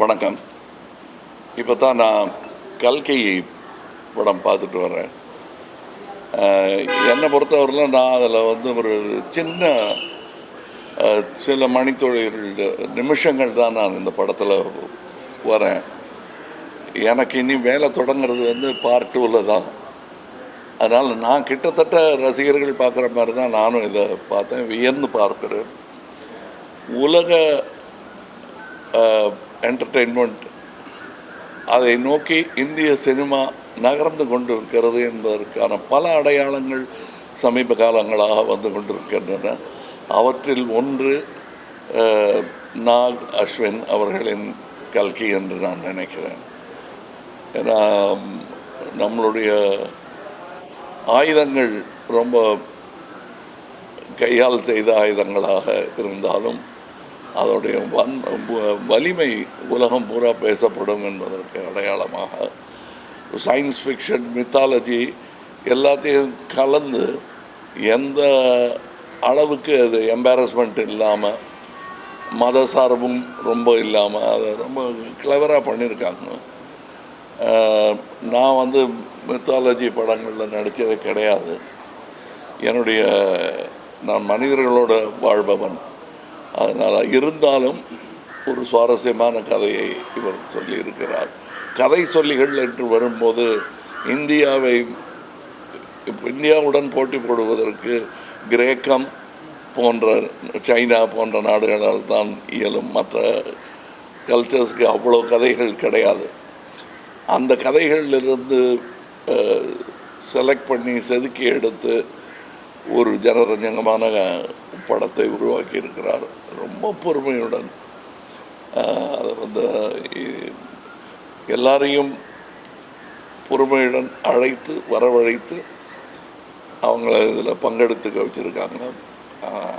வணக்கம். இப்போ தான் நான் கல்கி படம் பார்த்துட்டு வரேன். என்னை பொறுத்தவரையிலும் நான் அதில் ஒரு சில மணித்துளிகள் நிமிஷங்கள் தான் நான் இந்த படத்தில் வரேன். எனக்கு இனி வேலை தொடங்கிறது பார்ட் 2ல் தான். அதனால் நான் கிட்டத்தட்ட ரசிகர்கள் பார்க்குற மாதிரி தான் நானும் இதை பார்த்தேன், வியந்து பார்க்குறேன். உலக என்டர்டெயின்மெண்ட் அதை நோக்கி இந்திய சினிமா நகர்ந்து கொண்டிருக்கிறது என்பதற்கான பல அடையாளங்கள் சமீப காலங்களாக வந்து கொண்டிருக்கின்றன. அவற்றில் ஒன்று நாக் அஸ்வின் அவர்களின் கல்கி என்று நான் நினைக்கிறேன். ஏன்னா நம்மளுடைய ஆயுதங்கள் ரொம்ப கையால் செய்த ஆயுதங்களாக இருந்தாலும் அதோடைய வலிமை உலகம் பூரா பேசப்படும் என்பதற்கு அடையாளமாக சயின்ஸ் ஃபிக்ஷன், மித்தாலஜி எல்லாத்தையும் கலந்து எந்த அளவுக்கு அது எம்பாரஸ்மெண்ட் இல்லாமல், மத சார்பும் ரொம்ப இல்லாமல் அதை ரொம்ப கிளவராக பண்ணியிருக்காங்க. நான் மித்தாலஜி படங்களில் நடித்தது கிடையாது. நான் மனிதர்களோட வாழ்பவன். அதனால் இருந்தாலும் ஒரு சுவாரஸ்யமான கதையை இவர் சொல்லியிருக்கிறார். கதை சொல்லிகள் என்று வரும்போது இந்தியாவுடன் போட்டி போடுவதற்கு கிரேக்கம் போன்ற, சைனா போன்ற நாடுகளால் தான் இயலும். மற்ற கல்ச்சர்ஸ்க்கு அவ்வளோ கதைகள் கிடையாது. அந்த கதைகளிலிருந்து செலக்ட் பண்ணி செதுக்கி எடுத்து ஒரு ஜனரஞ்சகமான படத்தை உருவாக்கி இருக்கிறார். ரொம்ப பொறுமையுடன் அதை எல்லாரையும் பொறுமையுடன் அழைத்து வரவழைத்து அவங்கள இதில் பங்கெடுத்துக்க வச்சுருக்காங்க.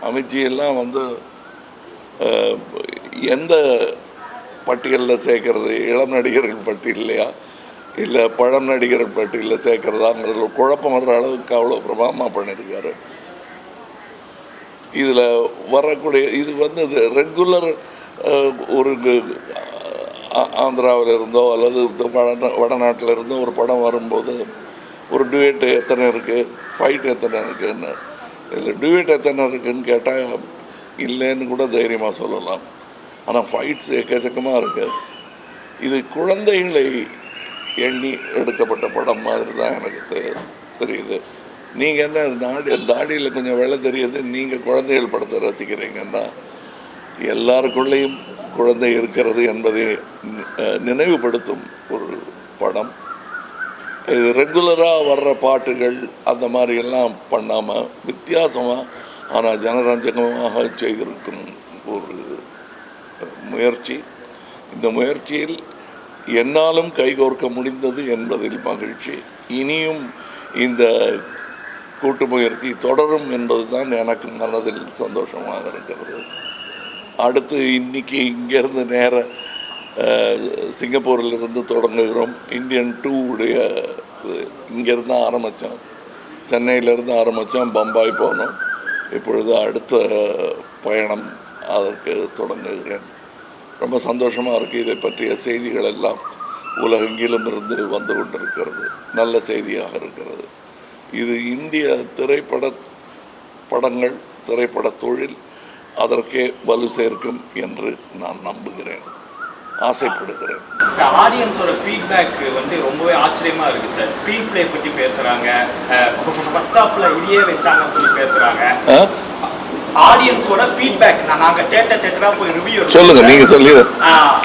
அமித்ஜியெல்லாம் எந்த பட்டியலில் சேர்க்கறது, இளம் நடிகர்கள் பட்டியலையா இல்லை பழம் நடிகர்கள் பட்டியலில் சேர்க்கறதாங்கிறதுல குழப்பம் வர்ற அளவுக்கு அவ்வளோ பிரமாதமாக பண்ணியிருக்காரு. இதில் வரக்கூடிய இது ரெகுலர் ஒரு ஆந்திராவில் இருந்தோ அல்லது வடநாட்டில் இருந்தோ ஒரு படம் வரும்போது ஒரு டியூட் எத்தனை இருக்குது, ஃபைட் எத்தனை இருக்குதுன்னு, இதில் டியூட் எத்தனை இருக்குதுன்னு கேட்டால் இல்லைன்னு கூட தைரியமாக சொல்லலாம். ஆனால் ஃபைட்ஸ் எக்கச்சக்கமாக இருக்குது. இது குழந்தைகளை எண்ணி எடுக்கப்பட்ட படம் மாதிரி தான் எனக்கு தெரியுது. நீங்கள் என்ன தாடியில் கொஞ்சம் வெள்ளை தெரியுது, நீங்கள் குழந்தைகள் படத்தை ரசிக்கிறீங்கன்னா எல்லாருக்குள்ளேயும் குழந்தை இருக்கிறது என்பதை நினைவுபடுத்தும் ஒரு படம். இது ரெகுலராக வர்ற பாட்டுகள் அந்த மாதிரியெல்லாம் பண்ணாமல் வித்தியாசமாக ஆனால் ஜனரஞ்சகமாக செய்திருக்கும் ஒரு முயற்சி. இந்த முயற்சியில் என்னாலும் கைகோர்க்க முடிந்தது என்பதில் மகிழ்ச்சி. இனியும் இந்த கூட்டு முயற்சி தொடரும் என்பது தான் எனக்கு மனதில் சந்தோஷமாக இருக்கிறது. அடுத்து இன்றைக்கி இங்கேருந்து நேர சிங்கப்பூரிலிருந்து தொடங்குகிறோம். இந்தியன் 2 இங்கேருந்து தான் ஆரம்பித்தோம், சென்னையிலேருந்து ஆரம்பித்தோம், பம்பாய் போனோம். இப்பொழுது அடுத்த பயணம் அதற்கு தொடங்குகிறேன். ரொம்ப சந்தோஷமாக இருக்குது. இதை பற்றிய செய்திகள் எல்லாம் உலகெங்கிலும் இருந்து வந்து கொண்டிருக்கிறது. நல்ல செய்தியாக இருக்கிறது. இது இந்திய படங்கள், திரைப்பட தொழில் அதற்கே வலு சேர்க்கும் என்று நான் நம்புகிறேன், ஆசைப்படுகிறேன். ஆடியன்ஸோட ஃபீட்பேக் ரொம்பவே ஆச்சரியமா இருக்கு சார். ஸ்க்ரீன் பிளே பற்றி பேசுறாங்க, ஃபர்ஸ்ட் ஹாஃப்ல இடியே வச்சாங்க சொல்லி பேசுறாங்க. ஆடியன்ஸோட ஃபீட்பேக் நாங்க தேட்டரா போய் ரிவ்யூ சொல்லுங்க, நீங்க சொல்லுங்க.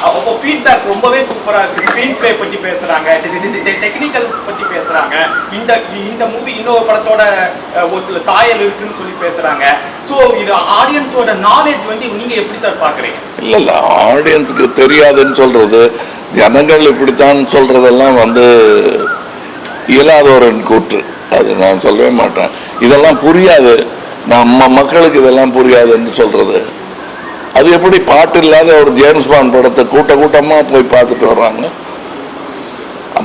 அப்போ ஃபீட்பேக் ரொம்பவே சூப்பரா இருக்கு. ஸ்க்ரீன் பிளே பத்தி பேசுறாங்க, டெக்னிக்கல்ஸ் பத்தி பேசுறாங்க. இந்த மூவி இன்னொரு படத்தோட ஒரு சில சாயல் இருக்குன்னு சொல்லி பேசுறாங்க. ஸோ இது ஆடியன்ஸோட நாலேஜ் நீங்க எப்படி சார் பாக்குறீங்க? இல்ல ஆடியன்ஸுக்கு தெரியாதுன்னு சொல்றது, ஜனங்கள் இப்படித்தான் சொல்றதெல்லாம் இயலாதவரின் கூற்று. அது நான் சொல்லவே மாட்டேன். இதெல்லாம் புரியாது, நம்ம மக்களுக்கு இதெல்லாம் புரியாதுன்னு சொல்கிறது. அது எப்படி பாட்டு இல்லாத ஒரு ஜேம்ஸ் பாண்ட் படத்தை கூட்டமாக போய் பார்த்துட்டு வர்றாங்க.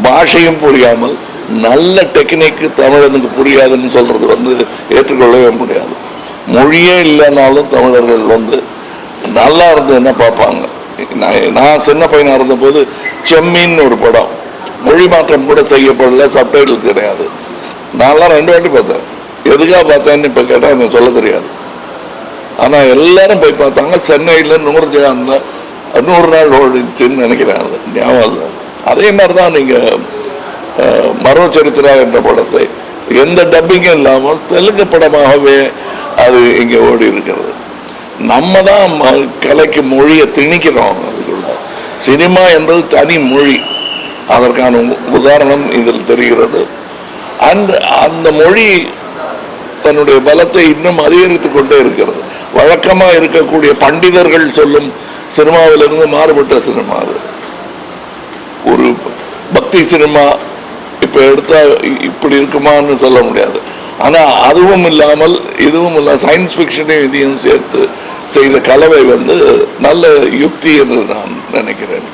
பாஷையும் புரியாமல் நல்ல டெக்னிக்கு தமிழனுக்கு புரியாதுன்னு சொல்கிறது ஏற்றுக்கொள்ளவே முடியாது. மொழியே இல்லைனாலும் தமிழர்கள் நல்லா இருந்ததுன்னா பார்ப்பாங்க. நான் சின்ன பையனாக இருந்தபோது செம்மீன் ஒரு படம் மொழி மாற்றம் கூட செய்யப்படல, சப்டைட்டில் கிடையாது. நான்லாம் 2 வாட்டி பார்த்தேன். எதுக்காக பார்த்தேன்னு இப்போ கேட்டால் எனக்கு சொல்ல தெரியாது. ஆனால் எல்லாரும் போய் பார்த்தாங்க. சென்னையில் 100 நாள் ஓடிச்சுன்னு நினைக்கிறேன், அது ஞாபகம் இல்லை. அதே மாதிரி தான் நீங்கள் மரோ சரித்திரா என்ற படத்தை எந்த டப்பிங்கும் இல்லாமல் தெலுங்கு படமாகவே அது இங்கே ஓடி இருக்கிறது. நம்ம தான் கலைக்கு மொழியை திணிக்கிறோம். அதுக்குள்ள சினிமா என்பது தனி மொழி, அதற்கான உதாரணம் இதில் தெரிகிறது. அந்த மொழி தன்னுடைய பலத்தை இன்னும் அதிகரித்து கொண்டே இருக்கிறது. வழக்கமாக இருக்கக்கூடிய பண்டிதர்கள் சொல்லும் சினிமாவிலிருந்து மாறுபட்ட சினிமா அது. ஒரு பக்தி சினிமா இப்போ எடுத்தால் இப்படி இருக்குமான்னு சொல்ல முடியாது. ஆனால் அதுவும் இல்லாமல் இதுவும் இல்லாமல் சயின்ஸ் ஃபிக்ஷனையும் இதையும் சேர்த்து செய்த கலவை நல்ல யுக்தி என்று நான் நினைக்கிறேன்.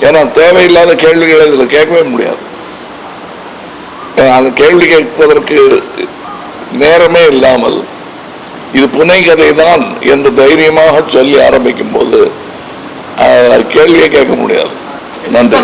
ஏன்னா தேவையில்லாத கேள்விகளை இதில் கேட்கவே முடியாது. அந்த கேள்வி கேட்பதற்கு நேரமே இல்லாமல் இது புனை கதை தான் என்று தைரியமாக சொல்லி ஆரம்பிக்கும் போது கேள்வியே கேட்க முடியாது. நன்றி.